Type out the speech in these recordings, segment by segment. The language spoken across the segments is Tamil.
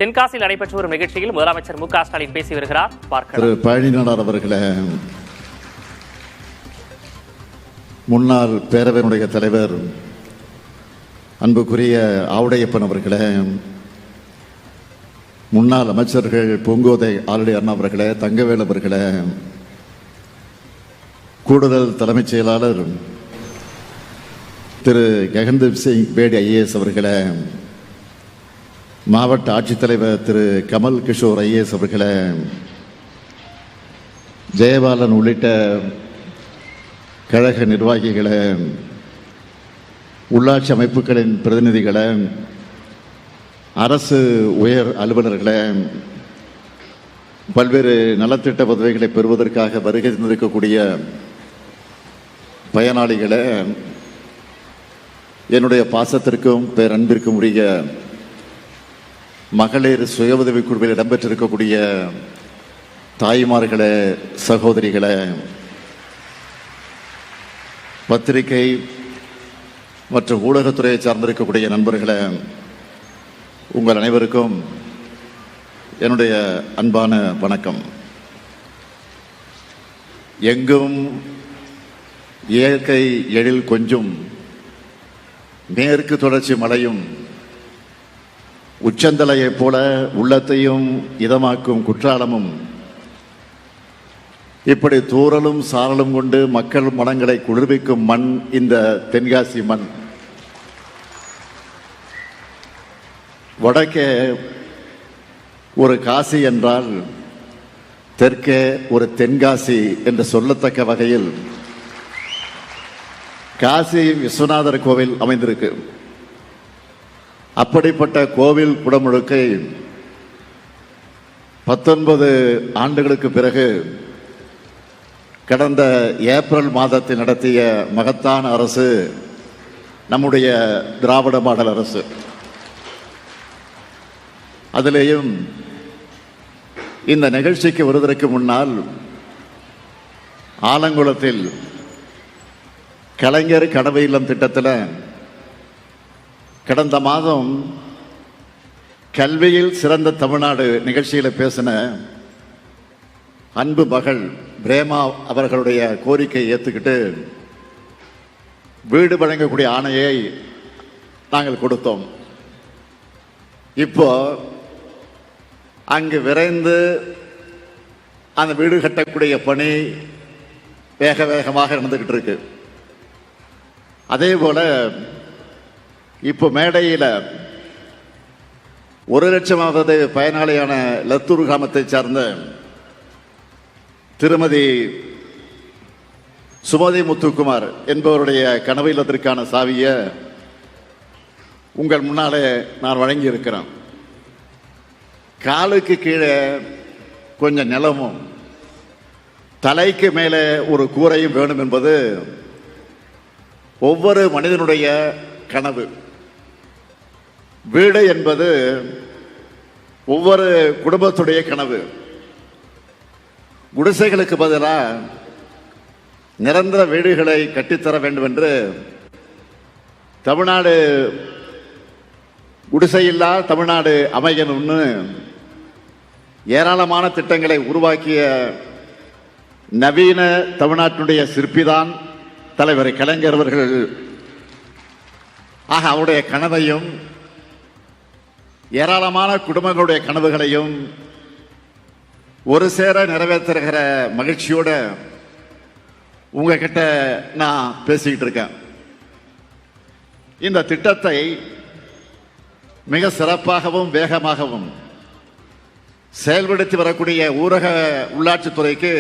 தென்காசியில் நடைபெற்ற ஒரு நிகழ்ச்சியில் முதலமைச்சர் மு க ஸ்டாலின் பேசி வருகிறார். திரு பழனிநாடார் அவர்களே, முன்னாள் பேரவையினுடைய தலைவர் அன்புக்குரிய ஆவுடையப்பன் அவர்களே, முன்னாள் அமைச்சர்கள் பூங்கோதை ஆலடி அண்ணா அவர்களே, தங்கவேல் அவர்களே, கூடுதல் தலைமைச் செயலாளர் திரு ககன்தீப் சிங் பேடி ஐஏஎஸ் அவர்களே, மாவட்ட ஆட்சித்தலைவர் திரு கமல் கிஷோர் ஐஏஎஸ் அவர்களே, ஜெயபாலன் உள்ளிட்ட கழக நிர்வாகிகளே, உள்ளாட்சி அமைப்புகளின் பிரதிநிதிகளே, அரசு உயர் அலுவலர்களே, பல்வேறு நலத்திட்ட பதவிகளை பெறுவதற்காக வருகை தந்திருக்கக்கூடிய பயனாளிகளே, என்னுடைய பாசத்திற்கும் பேரன்பிற்கும் உரிய மகளிர் சுய உதவி குழுவில் இடம்பெற்றிருக்கக்கூடிய தாய்மார்களே, சகோதரிகளே, பத்திரிகை மற்றும் ஊடகத்துறையை சார்ந்திருக்கக்கூடிய நண்பர்களே, உங்கள் அனைவருக்கும் என்னுடைய அன்பான வணக்கம். எங்கும் இயற்கை எழில் கொஞ்சும் மேற்கு தொடர்ச்சி மலையும் உச்சந்தலையைப் போல உள்ளத்தையும் இதமாக்கும் குற்றாலமும், இப்படி தூறலும் சாரலும் கொண்டு மக்கள் மனங்களை குளிர்விக்கும் மண் இந்த தென்காசி மண். வடக்கே ஒரு காசி என்றால் தெற்கே ஒரு தென்காசி என்று சொல்லத்தக்க வகையில் காசி விஸ்வநாதர் கோவில் அமைந்திருக்கு. அப்படிப்பட்ட கோவில் குடமுழுக்கை 19 ஆண்டுகளுக்கு பிறகு கடந்த ஏப்ரல் மாதத்தில் நடத்திய மகத்தான அரசு நம்முடைய திராவிட மாடல் அரசு. அதிலேயும் இந்த நிகழ்ச்சிக்கு வருவதற்கு முன்னால் ஆலங்குளத்தில் கலைஞர் கனவு இல்லம் திட்டத்தில் கடந்த மாதம் கல்வியில் சிறந்த தமிழ்நாடு நிகழ்ச்சியில் பேசின அன்பு மகள் பிரேமா அவர்களுடைய கோரிக்கையை ஏற்றுக்கிட்டு வீடு வழங்கக்கூடிய ஆணையை நாங்கள் கொடுத்தோம். இப்போ அங்கு விரைந்து அந்த வீடு கட்டக்கூடிய பணி வேக வேகமாக நடந்துகிட்டு இருக்கு. அதே போல இப்போ மேடையில் 1,00,000வது பயனாளியான லத்தூர் கிராமத்தை சார்ந்த திருமதி சுமதி முத்துக்குமார் என்பவருடைய கனவு இல்லத்திற்கான சாவியை உங்கள் முன்னாலே நான் வழங்கி இருக்கிறேன். காலுக்கு கீழே கொஞ்சம் நிலமும் தலைக்கு மேலே ஒரு கூரையும் வேணும் என்பது ஒவ்வொரு மனிதனுடைய கனவு. வீடு என்பது ஒவ்வொரு குடும்பத்துடைய கனவு. குடிசைகளுக்கு பதிலாக நிரந்தர வீடுகளை கட்டித்தர வேண்டும் என்று தமிழ்நாடு குடிசையில்லா தமிழ்நாடு அமையணும்னு ஏராளமான திட்டங்களை உருவாக்கிய நவீன தமிழ்நாட்டினுடைய சிற்பிதான் தலைவர் கலைஞர் அவர்கள். ஆக அவருடைய கனவையும் ஏராளமான குடும்பங்களுடைய கனவுகளையும் ஒரு சேர நிறைவேற்றுகிற மகிழ்ச்சியோட உங்ககிட்ட நான் பேசிக்கிட்டு இருக்கேன். இந்த திட்டத்தை மிக சிறப்பாகவும் வேகமாகவும் செயல்படுத்தி வரக்கூடிய ஊரக உள்ளாட்சித்துறைக்கு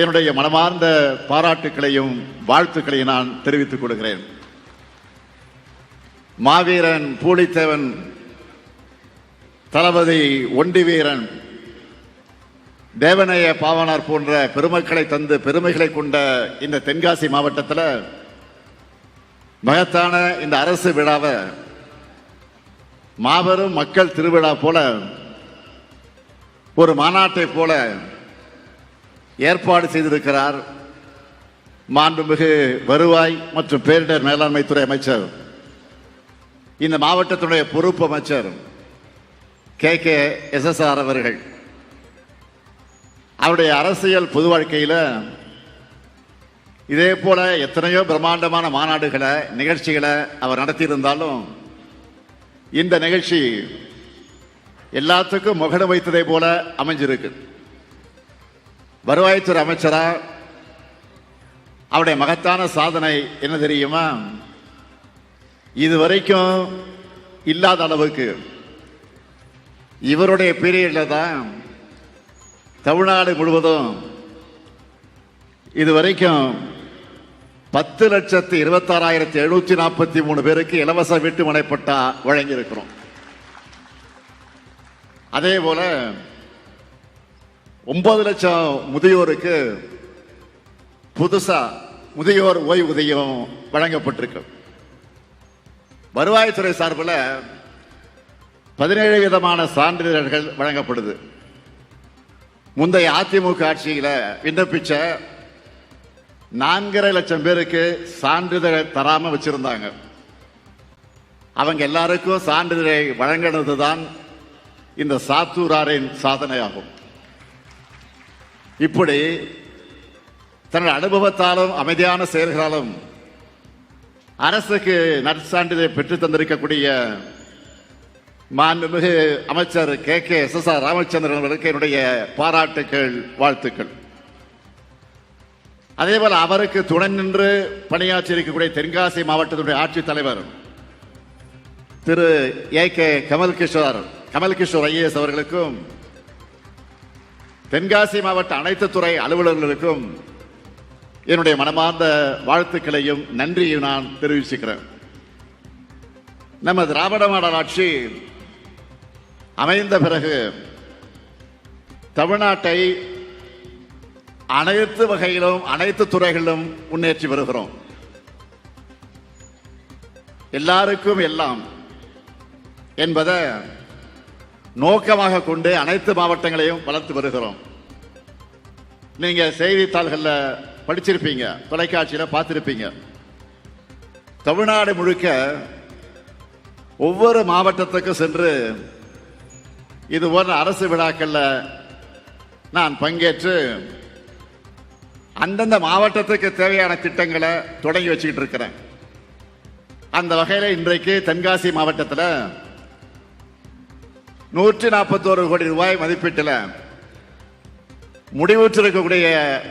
என்னுடைய மனமார்ந்த பாராட்டுக்களையும் வாழ்த்துக்களையும் நான் தெரிவித்துக் கொள்கிறேன். மாவீரன் பூலித்தேவன், தளபதி ஒண்டி வீரன், தேவநேய பாவனார் போன்ற பெருமக்களை தந்து பெருமைகளை கொண்ட இந்த தென்காசி மாவட்டத்தில் மகத்தான இந்த அரசு விழாவை மாபெரும் மக்கள் திருவிழா போல ஒரு மாநாட்டை போல ஏற்பாடு செய்திருக்கிறார் மாண்புமிகு வருவாய் மற்றும் பேரிடர் மேலாண்மை துறை அமைச்சர், இந்த மாவட்டத்தினுடைய பொறுப்பு அமைச்சர் KKSSR அவர்கள் அவருடைய அரசியல் பொது வாழ்க்கையில் இதே போல எத்தனையோ பிரம்மாண்டமான மாநாடுகளை நிகழ்ச்சிகளை அவர் நடத்தியிருந்தாலும் இந்த நிகழ்ச்சி எல்லாத்துக்கும் முகடு வைத்ததை போல அமைஞ்சிருக்கு. வருவாய்த்துறை அமைச்சரா அவருடைய மகத்தான சாதனை என்ன தெரியுமா? இதுவரைக்கும் இல்லாத அளவுக்கு இவருடைய பீரியட்ல தான் தமிழ்நாடு முழுவதும் இதுவரைக்கும் 10,26,743 பேருக்கு இலவச வீட்டு மனைப்பட்டா வழங்கியிருக்கிறோம். அதே போல 9 லட்சம் முதியோருக்கு புதுசா முதியோர் ஓய்வூதியம் வழங்கப்பட்டிருக்கு. வருவாய்த்துறை சார்பில் 17 விதமான சான்றிதழ்கள் வழங்கப்படுது. முந்தைய அதிமுக ஆட்சியில் விண்ணப்பிச்ச 4.5 லட்சம் பேருக்கு சான்றிதழ் தராம வச்சிருந்தாங்க. அவங்க எல்லாருக்கும் சான்றிதழை வழங்கினதுதான் இந்த சாத்தூராரின் சாதனையாகும். இப்படி தன்னுடைய அனுபவத்தாலும் அமைதியான செயல்களாலும் அரசுக்கு நற்சான்றிதழை பெற்று தந்திருக்கக்கூடிய மாண்புமிகு அமைச்சர் KKSSR ராமச்சந்திரன் அவர்களுக்கு என்னுடைய பாராட்டுக்கள், வாழ்த்துக்கள். அதே போல அவருக்கு துணை நின்று பணியாற்றி இருக்கக்கூடிய தென்காசி மாவட்டத்துடைய ஆட்சித்தலைவர் திரு AK கமல்கிஷோர் IAS அவர்களுக்கும் தென்காசி மாவட்ட அனைத்து துறை அலுவலர்களுக்கும் என்னுடைய மனமார்ந்த வாழ்த்துக்களையும் நன்றியை நான் தெரிவிச்சுக்கிறேன். நம்ம திராவிட மாடல் ஆட்சி அமைந்த பிறகு தமிழ்நாட்டை அனைத்து வகையிலும் அனைத்து துறைகளிலும் முன்னேற்றி வருகிறோம். எல்லாருக்கும் எல்லாம் என்பதை நோக்கமாக கொண்டு அனைத்து மாவட்டங்களையும் வளர்த்து வருகிறோம். நீங்க செய்தித்தாள்கள்ல படிச்சிருப்பீங்க, தொலைக்காட்சியில் பார்த்திருப்பீங்க. தமிழ்நாடு முழுக்க ஒவ்வொரு மாவட்டத்துக்கும் சென்று இது போன்ற அரசு விழாக்கள்ல நான் பங்கேற்று அந்தந்த மாவட்டத்துக்கு தேவையான திட்டங்களை தொடங்கி வச்சுக்கிட்டு இருக்கிறேன். அந்த வகையில் இன்றைக்கு தென்காசி மாவட்டத்தில் 141 கோடி ரூபாய் மதிப்பீட்டில் முடிவுற்றிருக்கக்கூடிய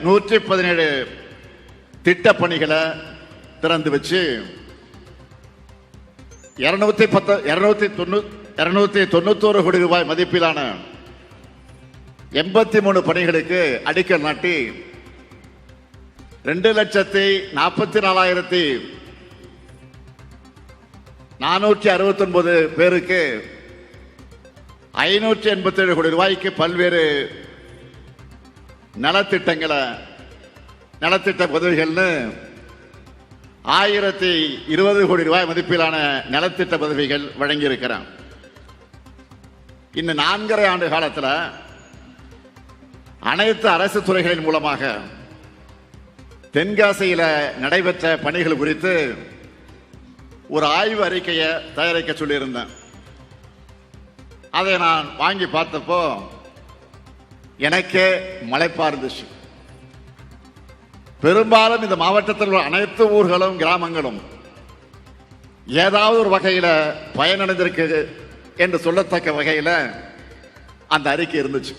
117 திட்டப் பணிகளை திறந்து வச்சு 291 கோடி ரூபாய் மதிப்பிலான 83 பணிகளுக்கு அடிக்கல் நாட்டி 2,44,469 பேருக்கு 587 கோடி ரூபாய்க்கு பல்வேறு நலத்திட்ட உதவிகள்னு 1,020 கோடி ரூபாய் மதிப்பிலான நலத்திட்ட உதவிகள் வழங்கியிருக்கிறான். இந்த 4.5 ஆண்டு காலத்தில் அனைத்து அரசு துறைகளின் மூலமாக தென்காசியில் நடைபெற்ற பணிகள் குறித்து ஒரு ஆய்வு அறிக்கையை தயாரிக்க சொல்லியிருந்தேன். அதை நான் வாங்கி பார்த்தப்போ எனக்கே மலைப்பா இருந்துச்சு. பெரும்பாலும் இந்த மாவட்டத்தில் உள்ள அனைத்து ஊர்களும் கிராமங்களும் ஏதாவது ஒரு வகையில் பயனடைந்திருக்கு என்று சொல்லத்தக்க வகையில் அந்த அறிக்கை இருந்துச்சு.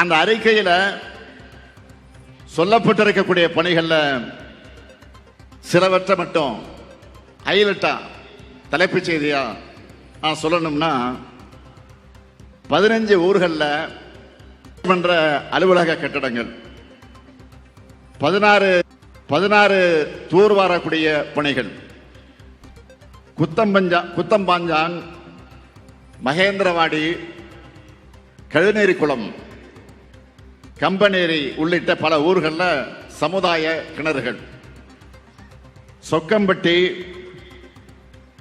அந்த அறிக்கையில் சொல்லப்பட்டிருக்கக்கூடிய பணிகளில் சிலவற்றை மட்டும் ஹைலைட்டா தலைப்புச் செய்தியா நான் சொல்லணும்னா 15 ஊர்களில் மன்ற அலுவலக கட்டடங்கள், 16 தூர்வாரக்கூடிய பணிகள், குத்தம்பாஞ்சான், மகேந்திரவாடி, கழுநேரி குளம், கம்பனேரி உள்ளிட்ட பல ஊர்களில் சமுதாய கிணறுகள், சொக்கம்பட்டி,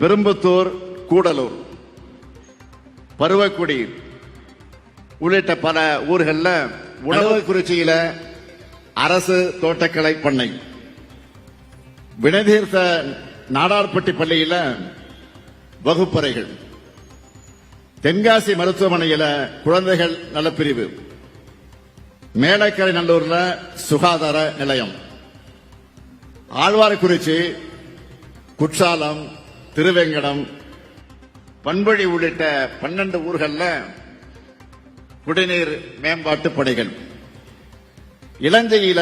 பெரும்புத்தூர், கூடலூர், பருவக்குடி உள்ளிட்ட பல ஊர்களில் உணவு குறிச்சியில அரசு தோட்டக்கலை பண்ணை, வினைதீர்த்த நாடார்பட்டி பள்ளியில் வகுப்பறைகள், தென்காசி மருத்துவமனையில குழந்தைகள் நலப்பிரிவு, மேலக்கரை நல்லூர்ல சுகாதார நிலையம், ஆழ்வார்குறிச்சி, குற்றாலம், திருவேங்கடம், பண்பழி உள்ளிட்ட 12 ஊர்கள்ல குடிநீர் மேம்பாட்டு பணிகள், இளஞ்செயில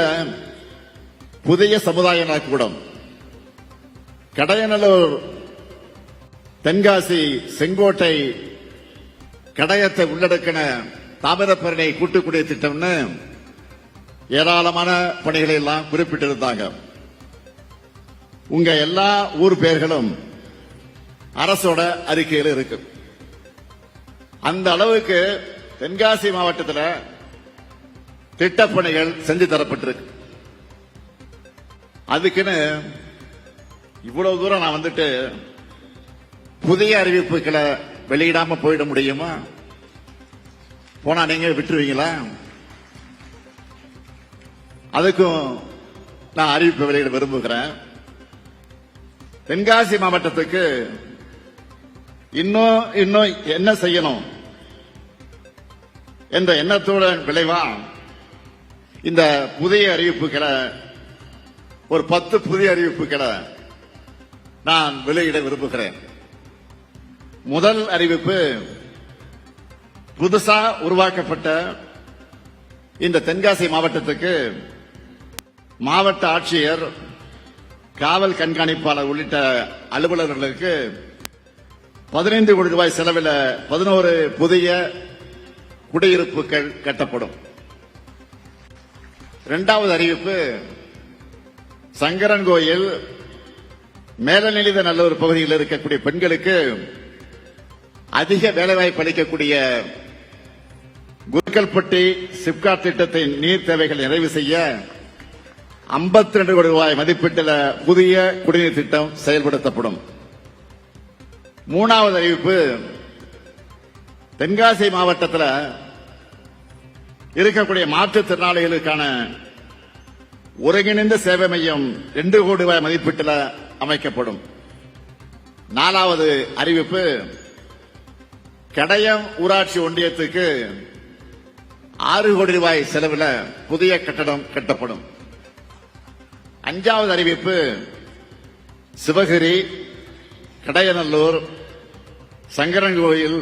புதிய சமுதாய நலக்கூடம், கடையநல்லூர், தென்காசி, செங்கோட்டை, கடையத்தை உள்ளடக்கின தாமிரபரணி கூட்டுக்குடிய திட்டம்னு ஏராளமான பணிகளை எல்லாம் குறிப்பிட்டிருந்தாங்க. உங்க எல்லா ஊர் பெயர்களும் அரசோட அறிக்கையில் இருக்கு. அந்த அளவுக்கு தென்காசி மாவட்டத்தில் திட்டப்பணிகள் செஞ்சு தரப்பட்டிருக்கு. அதுக்குன்னு இவ்வளவு தூரம் நான் வந்துட்டு புதிய அறிவிப்புகளை வெளியிடாம போயிட முடியுமா? போனா நீங்க விட்டுருவீங்களா? அதுக்கும் நான் அறிவிப்பு வெளியிட விரும்புகிறேன். தென்காசி மாவட்டத்துக்கு இன்னும் என்ன செய்யணும் என்ற எண்ணத்தோட விளைவா இந்த புதிய அறிவிப்புகளை, ஒரு 10 புதிய அறிவிப்புகளை நான் வெளியிட விரும்புகிறேன். முதல் அறிவிப்பு, புதுசா உருவாக்கப்பட்ட இந்த தென்காசி மாவட்டத்துக்கு மாவட்ட ஆட்சியர், காவல் கண்காணிப்பாளர் உள்ளிட்ட அலுவலர்களுக்கு 15 கோடி ரூபாய் செலவில் 11 புதிய குடியிருப்புகள் கட்டப்படும். இரண்டாவது அறிவிப்பு, சங்கரன்கோயில், மேலநிலைத நல்லூர் பகுதியில் இருக்கக்கூடிய பெண்களுக்கு அதிக வேலைவாய்ப்பு அளிக்கக்கூடிய குருக்கல்பட்டி சிப்காட் திட்டத்தின் நீர் தேவைகளை நிறைவு செய்ய 52 கோடி ரூபாய் மதிப்பீட்டில் புதிய குடிநீர் திட்டம் செயல்படுத்தப்படும். மூணாவது அறிவிப்பு, தென்காசி மாவட்டத்தில் இருக்கக்கூடிய மாற்றுத்திறனாளிகளுக்கான ஒருங்கிணைந்த சேவை மையம் 2 கோடி ரூபாய் மதிப்பீட்டில் அமைக்கப்படும். நாலாவது அறிவிப்பு, கடையம் ஊராட்சி ஒன்றியத்துக்கு 6 கோடி ரூபாய் செலவில் புதிய கட்டடம் கட்டப்படும். அஞ்சாவது அறிவிப்பு, சிவகிரி, கடையநல்லூர், சங்கரன்கோயில்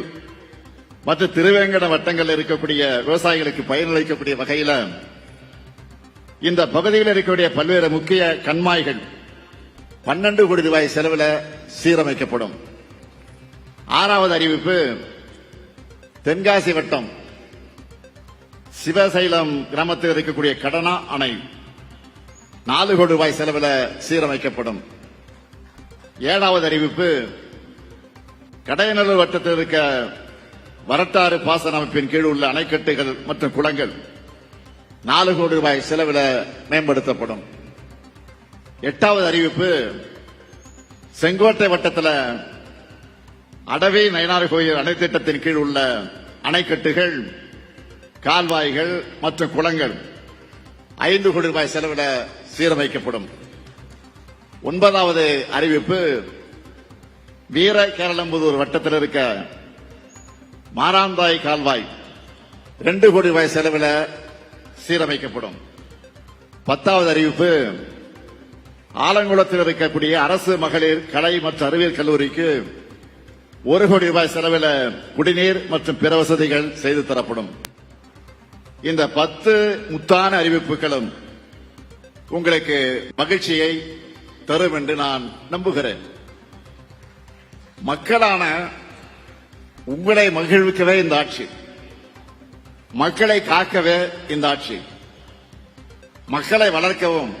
மற்றும் திருவேங்கட வட்டங்கள் இருக்கக்கூடிய விவசாயிகளுக்கு பயனளிக்கக்கூடிய வகையில் இந்த பகுதியில் இருக்கக்கூடிய பல்வேறு முக்கிய கண்மாய்கள் 12 கோடி ரூபாய் செலவில் சீரமைக்கப்படும். ஆறாவது அறிவிப்பு, தென்காசி வட்டம் சிவசைலம் கிராமத்தில் இருக்கக்கூடிய கடனா அணை 4 கோடி ரூபாய் செலவில் சீரமைக்கப்படும். ஏழாவது அறிவிப்பு, கடையநல்லூர் வட்டத்தில் இருக்க வரட்டாறு பாசன அமைப்பின் கீழ் உள்ள அணைக்கட்டுகள் மற்றும் குளங்கள் 4 கோடி ரூபாய் செலவில் மேம்படுத்தப்படும். எட்டாவது அறிவிப்பு, செங்கோட்டை வட்டத்தில் அடவி நயனார் கோயில் அணை திட்டத்தின் கீழ் உள்ள அணைக்கட்டுகள், கால்வாய்கள் மற்றும் குளங்கள் 5 கோடி ரூபாய் செலவில் சீரமைக்கப்படும். ஒன்பதாவது அறிவிப்பு, வீர கேரளம்புதூர் வட்டத்தில் இருக்க மாராந்தாய் கால்வாய் 2 கோடி ரூபாய் செலவில் சீரமைக்கப்படும். 10வது அறிவிப்பு, ஆலங்குளத்தில் இருக்கக்கூடிய அரசு மகளிர் கலை மற்றும் அறிவியல் கல்லூரிக்கு 1 கோடி ரூபாய் செலவில் குடிநீர் மற்றும் பிற வசதிகள் செய்து தரப்படும். இந்த 10 முத்தான அறிவிப்புகளும் உங்களுக்கு மகிழ்ச்சியை தரும் என்று நான் நம்புகிறேன். மக்களான உங்களை மகிழ்விக்கவே இந்த ஆட்சி, மக்களை காக்கவே இந்த ஆட்சி, மக்களை வளர்க்கவும்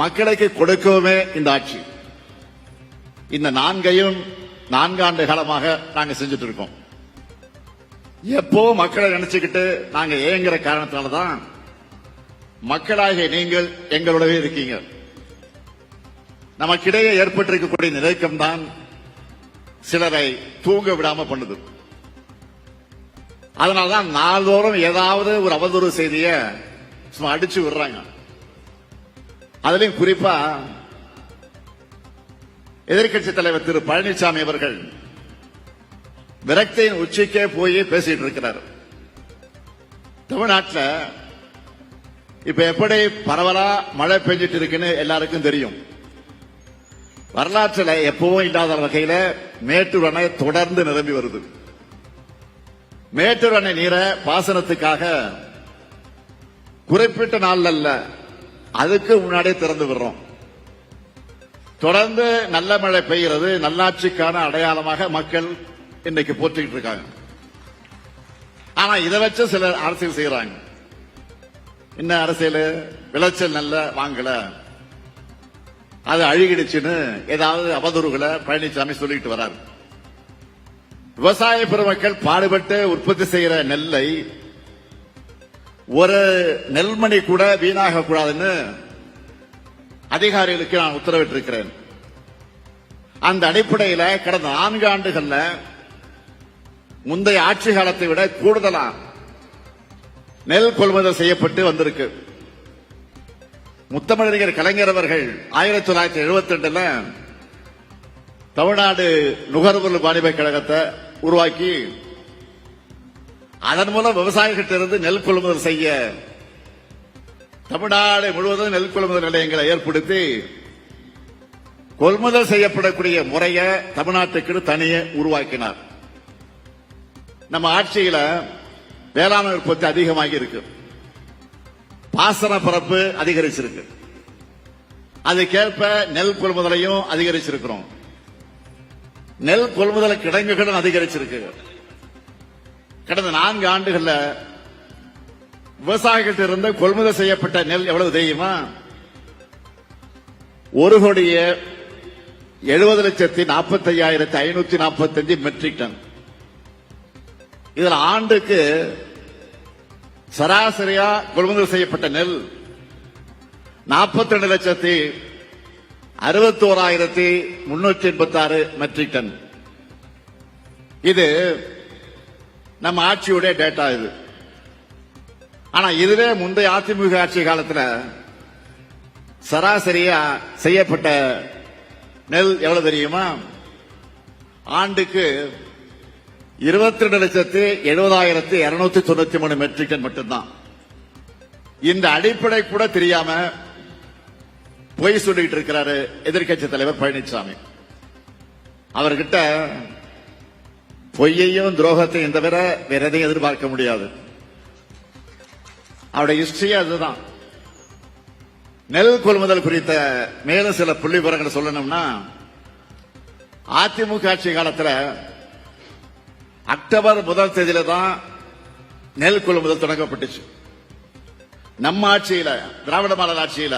மக்களுக்கு கொடுக்கவுமே இந்த ஆட்சி. இந்த 4 ஆண்டு காலமாக நாங்க செஞ்சுட்டு இருக்கோம். எப்போ மக்களை நினைச்சுக்கிட்டு நாங்க ஏங்குற காரணத்தினாலதான் மக்களாகிய நீங்கள் எங்களோடவே இருக்கீங்க. நமக்கிடையே ஏற்பட்டிருக்கக்கூடிய நிலைக்கம் தான் சிலரை தூங்க விடாம பண்ணுது. அதனால்தான் நாள்தோறும் ஏதாவது ஒரு அவதூறு செய்திய சும்மா அடிச்சு விடுறாங்க. அதுலயும் குறிப்பா எதிர்க்கட்சி தலைவர் திரு பழனிசாமி அவர்கள் விரக்தியின் உச்சிக்கே போய் பேசிட்டு இருக்கிறார். தமிழ்நாட்டில் இப்ப எப்படி பரவலா மழை பெஞ்சிட்டு இருக்குன்னு எல்லாருக்கும் தெரியும். வரலாற்றில் எப்பவும் இல்லாத வகையில மேட்டூர் அணை தொடர்ந்து நிரம்பி வருது. மேட்டூர் அணை நீரை பாசனத்துக்காக குறிப்பிட்ட நாள் அல்ல, அதுக்கு முன்னாடியே திறந்து விடுறோம். தொடர்ந்து நல்ல மழை பெய்கிறது நல்லாட்சிக்கான அடையாளமாக மக்கள் இன்னைக்கு போற்றிட்டு இருக்காங்க. ஆனா இதை வச்சு சிலர் அரசியல் செய்யறாங்க. என்ன அரசியல்? விளைச்சல் நல்ல வாங்கல, அது அழுகிடுச்சுன்னு ஏதாவது அவதூறுகளை பழனிசாமி சொல்லிட்டு வராரு. விவசாய பெருமக்கள் பாடுபட்டு உற்பத்தி செய்யற நெல்லை ஒரு நெல்மணி கூட வீணாக கூடாதுன்னு அதிகாரிகளுக்கு நான் உத்தரவிட்டிருக்கிறேன். அந்த அடிப்படையில் கடந்த 4 ஆண்டுகள்ல முந்தைய ஆட்சி காலத்தை விட கூடுதலா நெல் கொள்முதல் செய்யப்பட்டு வந்திருக்கு. முத்தமிழறிஞர் கலைஞர் அவர்கள் 1972 தமிழ்நாடு நுகர்வோர் வாணிப கழகத்தை உருவாக்கி அதன் மூலம் விவசாயிகளிடமிருந்து நெல் கொள்முதல் செய்ய தமிழ்நாடு முழுவதும் நெல் கொள்முதல் நிலையங்களை ஏற்படுத்தி கொள்முதல் செய்யப்படக்கூடிய முறையை தமிழ்நாட்டுக்கு தனியே உருவாக்கினார். நம்ம ஆட்சியில வேளாண் உற்பத்தி அதிகமாகி இருக்கு, பாசன பரப்பு அதிகரிச்சிருக்கு, அதுக்கேற்ப நெல் கொள்முதலையும் அதிகரிச்சிருக்கிறோம். நெல் கொள்முதல் கிடங்குகளும் அதிகரிச்சிருக்கு. கடந்த 4 ஆண்டுகள்ல விவசாயிகள் இருந்து கொள்முதல் செய்யப்பட்ட நெல் எவ்வளவு தெரியுமா? 1,70,45,545 மெட்ரிக் டன். இதுல ஆண்டுக்கு சராசரியா கொள்முதல் செய்யப்பட்ட நெல் 42,61,386 மெட்ரிக் டன். இது நம்ம ஆட்சியுடைய டேட்டா. இது ஆனா இதுவே முந்தைய அதிமுக ஆட்சி காலத்தில் சராசரியா செய்யப்பட்ட நெல் எவ்வளவு தெரியுமா? ஆண்டுக்கு 22,70,293 மெட்ரிக் டன் மட்டும்தான். இந்த அடிப்படை கூட தெரியாம பொய் சொல்லிட்டு இருக்கிறாரு எதிர்க்கட்சி தலைவர் பழனிசாமி. அவர்கிட்ட பொய்யையும் துரோகத்தையும் தவிர வேற எதையும் எதிர்பார்க்க முடியாது. அவருடைய ஹிஸ்டரி அதுதான். நெல் கொள்முதல் குறித்த மேலும் சில புள்ளி விவரங்களை சொல்லணும்னா, அதிமுக ஆட்சி காலத்தில் அக்டோபர் 1 தேதியில தான் நெல் கொள்முதல் தொடங்கப்பட்டுச்சு. நம்ம ஆட்சியில, திராவிட மாடல் ஆட்சியில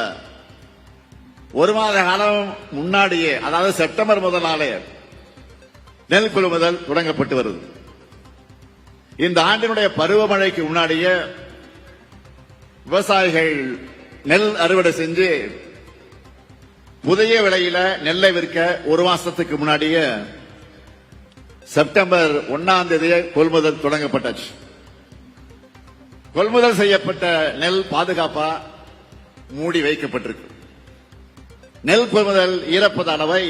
1 மாத காலம் முன்னாடியே, அதாவது செப்டம்பர் 1 நாளே நெல் கொள்முதல் தொடங்கப்பட்டு வருது. இந்த ஆண்டினுடைய பருவமழைக்கு முன்னாடியே விவசாயிகள் நெல் அறுவடை செஞ்சு புதிய விலையில நெல்லை விற்க 1 மாசத்துக்கு முன்னாடியே செப்டம்பர் 1 தேதியே கொள்முதல் தொடங்கப்பட்டாச்சு. கொள்முதல் செய்யப்பட்ட நெல் பாதுகாப்பா மூடி வைக்கப்பட்டிருக்கு. நெல் கொள்முதல் ஈரப்பத அளவை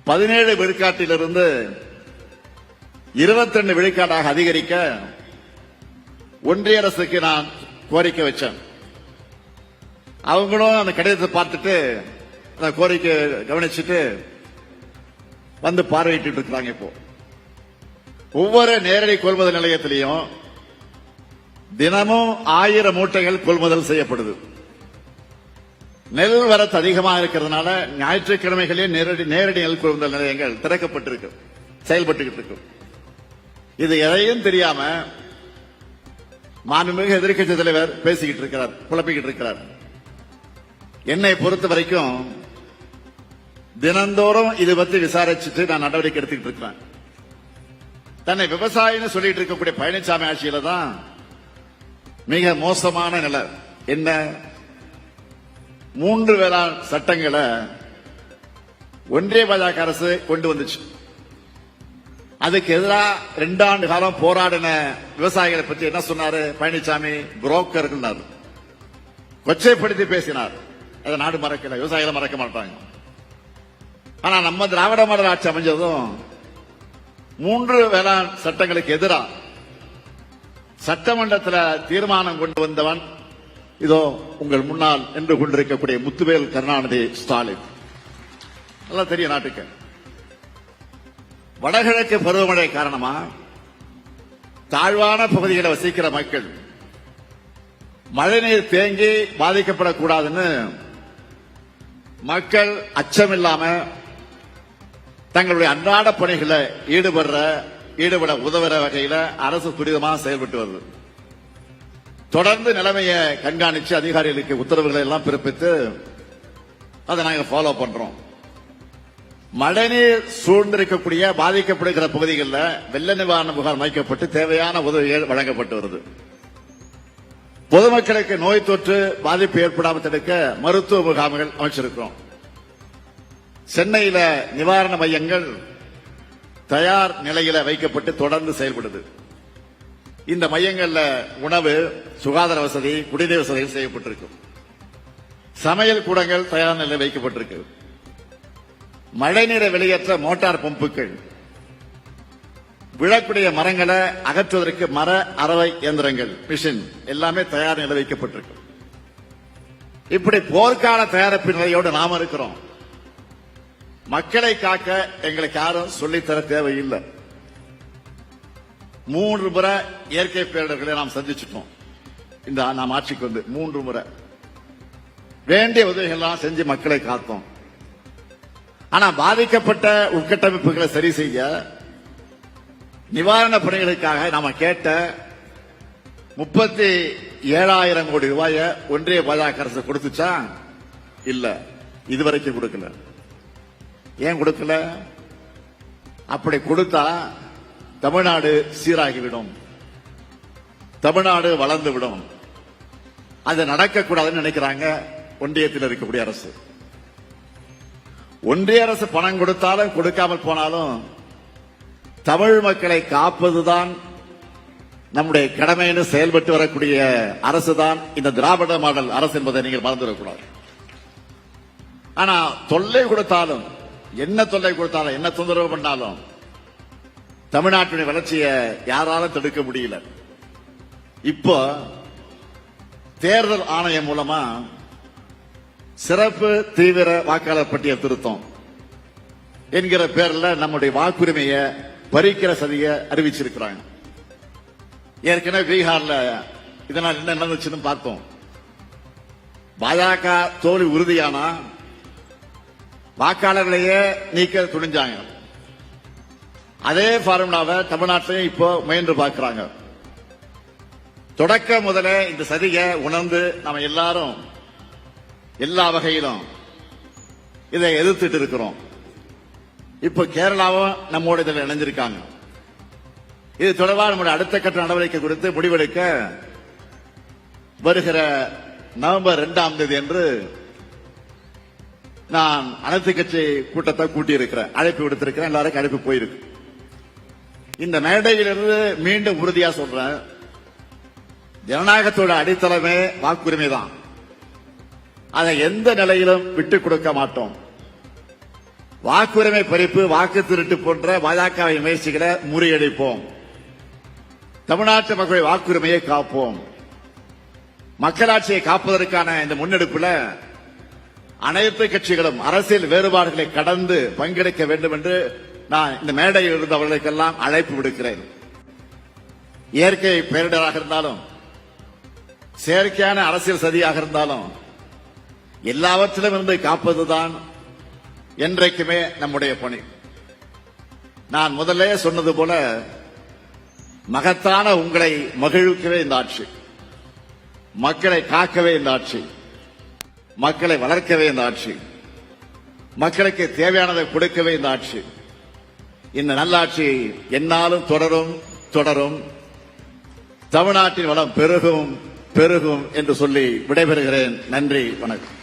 17 விழுக்காட்டிலிருந்து 22 விழுக்காடாக அதிகரிக்க ஒன்றிய அரசுக்கு நான் கோரிக்கை வச்சேன். அவங்களும் அந்த கடிதத்தை பார்த்துட்டு அந்த கோரிக்கை கவனிச்சுட்டு வந்து பார்வையிட்டு இருக்கிறாங்க. இப்போ ஒவ்வொரு நேரடி கொள்முதல் நிலையத்திலையும் தினமும் 1000 மூட்டைகள் கொள்முதல் செய்யப்படுது. நெல் வரத்து அதிகமாக இருக்கிறதுனால ஞாயிற்றுக்கிழமைகளே நேரடி நெல் கொள்முதல் நிலையங்கள் திறக்கப்பட்டிருக்கு, செயல்பட்டு இருக்கு. இது எதையும் தெரியாம மாண்புமிகு எதிர்க்கட்சி தலைவர் பேசிக்கிட்டு இருக்கிறார், குழப்பிக்கிட்டு இருக்கிறார். என்னை பொறுத்த வரைக்கும் தினந்தோறும் இது பத்தி விசாரிச்சுட்டு நான் நடவடிக்கை எடுத்துக்கிட்டு இருக்கிறேன். தன்னை விவசாயின்னு சொல்லிட்டு இருக்கக்கூடிய பழனிசாமி ஆட்சியில தான் மிக மோசமான நிலை. என்ன? 3 வேளாண் சட்டங்களை ஒன்றிய பாஜக அரசு கொண்டு வந்துச்சு. அதுக்கு எதிராக 2 ஆண்டு காலம் போராடின விவசாயிகளை பற்றி என்ன சொன்னாரு பழனிசாமி? புரோக்கர், கொச்சைப்படுத்தி பேசினார். அதை நாடு மறக்கல, விவசாயிகளை மறக்க மாட்டாங்க. ஆனா நம்ம திராவிட மாடல் ஆட்சி அமைஞ்சதும் 3 வேளாண் சட்டங்களுக்கு எதிராக சட்டமன்றத்தில் தீர்மானம் கொண்டு வந்தவன் இதோ உங்கள் முன்னால் நின்று கொண்டிருக்கக்கூடிய முத்துவேல் கருணாநிதி ஸ்டாலின். நல்லா தெரியும் நாட்டுக்கு. வடகிழக்கு பருவமழை காரணமா தாழ்வான பகுதிகளை வசிக்கிற மக்கள் மழைநீர் தேங்கி பாதிக்கப்படக்கூடாதுன்னு மக்கள் அச்சமில்லாம தங்களுடைய அன்றாட பணிகளை ஈடுபட உதவுற வகையில அரசு துரிதமாக செயல்பட்டு வருது. தொடர்ந்து நிலைமையை கண்காணிச்சு அதிகாரிகளுக்கு உத்தரவுகளை எல்லாம் பிறப்பித்து அதை நாங்கள் ஃபாலோ பண்றோம். மழைநீர் சூழ்ந்திருக்கக்கூடிய பாதிக்கப்படுகிற பகுதிகளில் வெள்ள நிவாரண முகாம் அமைக்கப்பட்டு தேவையான உதவிகள் வழங்கப்பட்டு வருது. பொதுமக்களுக்கு நோய் தொற்று பாதிப்பு ஏற்படாமல் தடுக்க மருத்துவ முகாம்கள் அமைச்சிருக்கிறோம். சென்னையில நிவாரண மையங்கள் தயார் நிலையில வைக்கப்பட்டு தொடர்ந்து செயல்படுது. இந்த மையங்கள்ல உணவு, சுகாதார வசதி, குடிநீர் வசதிகள் செய்யப்பட்டிருக்கும். சமையல் கூடங்கள் தயார் நிலையில் வைக்கப்பட்டிருக்கு. மழைநீரை வெளியேற்ற மோட்டார் பம்புகள், விழக்கூடிய மரங்களை அகற்றுவதற்கு மர அரவை இயந்திரங்கள், மிஷின் எல்லாமே தயார் நிலை வைக்கப்பட்டிருக்கு. இப்படி போர்க்கால தயாரிப்பு நிலையோடு நாம இருக்கிறோம். மக்களை காக்க எங்களுக்கு யாரும் சொல்லித்தர தேவையில்லை. 3 முறை இயற்கை பேரிடர்களை நாம் சந்திச்சிட்டோம். இந்த நாம் ஆட்சிக்கு வந்து 3 முறை வேண்டிய உதவிகள்லாம் செஞ்சு மக்களை காத்தோம். ஆனா பாதிக்கப்பட்ட உட்கட்டமைப்புகளை சரி செய்ய நிவாரண பணிகளுக்காக நாம கேட்ட 37,000 கோடி ரூபாயை ஒன்றிய பாஜக அரசு கொடுத்துச்சா? இல்ல, இதுவரைக்கும் கொடுக்கல. ஏன் கொடுக்கல? அப்படி கொடுத்தா தமிழ்நாடு சீராகிவிடும், தமிழ்நாடு வளர்ந்து விடும். அது நடக்கக்கூடாதுன்னு நினைக்கிறாங்க ஒன்றியத்தில் இருக்கக்கூடிய அரசு. ஒன்றிய அரசு பணம் கொடுத்தாலும் கொடுக்காமல் போனாலும் தமிழ் மக்களை காப்பதுதான் நம்முடைய கடமைன்னு செயல்பட்டு வரக்கூடிய அரசுதான் இந்த திராவிட மாடல் அரசு என்பதை நீங்கள் மறந்துவிடக்கூடாது. ஆனா தொல்லை கொடுத்தாலும், என்ன தொல்லை கொடுத்தாலும், என்ன தொந்தரவு பண்ணாலும் தமிழ்நாட்டுடைய வளர்ச்சியை யாராலும் தடுக்க முடியல. இப்போ தேர்தல் ஆணையம் மூலமா சிறப்பு தீவிர வாக்காளர் பட்டியல் திருத்தம் என்கிற பேர்ல நம்முடைய வாக்குரிமையை பறிக்கிற சதியை அறிவிச்சிருக்கிறாங்க. ஏற்கனவே பீகார்ல இதனால் என்ன நடந்துச்சுன்னு பார்த்தோம். பாஜக தோல்வி உறுதியானா வாக்காளர்களையே நீக்க துணிஞ்சாங்க. அதே ஃபார்முலாவை தமிழ்நாட்டிலையும் இப்போ முயன்று பார்க்கிறாங்க. தொடக்க முதலே இந்த சதியை உணர்ந்து நாம எல்லாரும் எல்லா வகையிலும் இதை எதிர்த்துட்டு இருக்கிறோம். இப்ப கேரளாவும் நம்மோட இதில் இணைஞ்சிருக்காங்க. இது தொடர்பாக நம்முடைய அடுத்த கட்ட நடவடிக்கை குறித்து முடிவெடுக்க வருகிற நவம்பர் 2ஆம் தேதி என்று நான் அனைத்து கட்சி கூட்டத்தை கூட்டியிருக்கிறேன், அழைப்பு விடுத்திருக்கிறேன். எல்லாருக்கும் அழைப்பு போயிருக்கு. இந்த மேடையிலிருந்து மீண்டும் உறுதியா சொல்றேன், ஜனநாயகத்தோட அடித்தளமே வாக்குரிமை தான். அதை எந்த நிலையிலும் விட்டுக் கொடுக்க மாட்டோம். வாக்குரிமை பறிப்பு, வாக்கு திருட்டு போன்ற பாஜக முயற்சிகளை முறியடிப்போம். தமிழ்நாட்டு மக்களுடைய வாக்குரிமையை காப்போம். மக்களாட்சியை காப்பதற்கான இந்த முன்னெடுப்பில் அனைத்து கட்சிகளும் அரசியல் வேறுபாடுகளை கடந்து பங்கெடுக்க வேண்டும் என்று நான் இந்த மேடையில் இருந்தவர்களுக்கெல்லாம் அழைப்பு விடுக்கிறேன். இயற்கை பேரிடராக இருந்தாலும், செயற்கையான அரசியல் சதியாக இருந்தாலும், எல்லாவற்றிலும் இருந்து காப்பதுதான் என்றைக்குமே நம்முடைய பணி. நான் முதல்ல சொன்னது போல, மகத்தான உங்களை மகிழ்விக்கவே இந்த ஆட்சி, மக்களை காக்கவே இந்த ஆட்சி, மக்களை வளர்க்கவே இந்த ஆட்சி, மக்களுக்கு தேவையானதை கொடுக்கவே இந்த ஆட்சி. இந்த நல்லாட்சி என்னாலும் தொடரும் தொடரும். தமிழ்நாட்டின் வளம் பெருகும் பெருகும் என்று சொல்லி விடைபெறுகிறேன். நன்றி, வணக்கம்.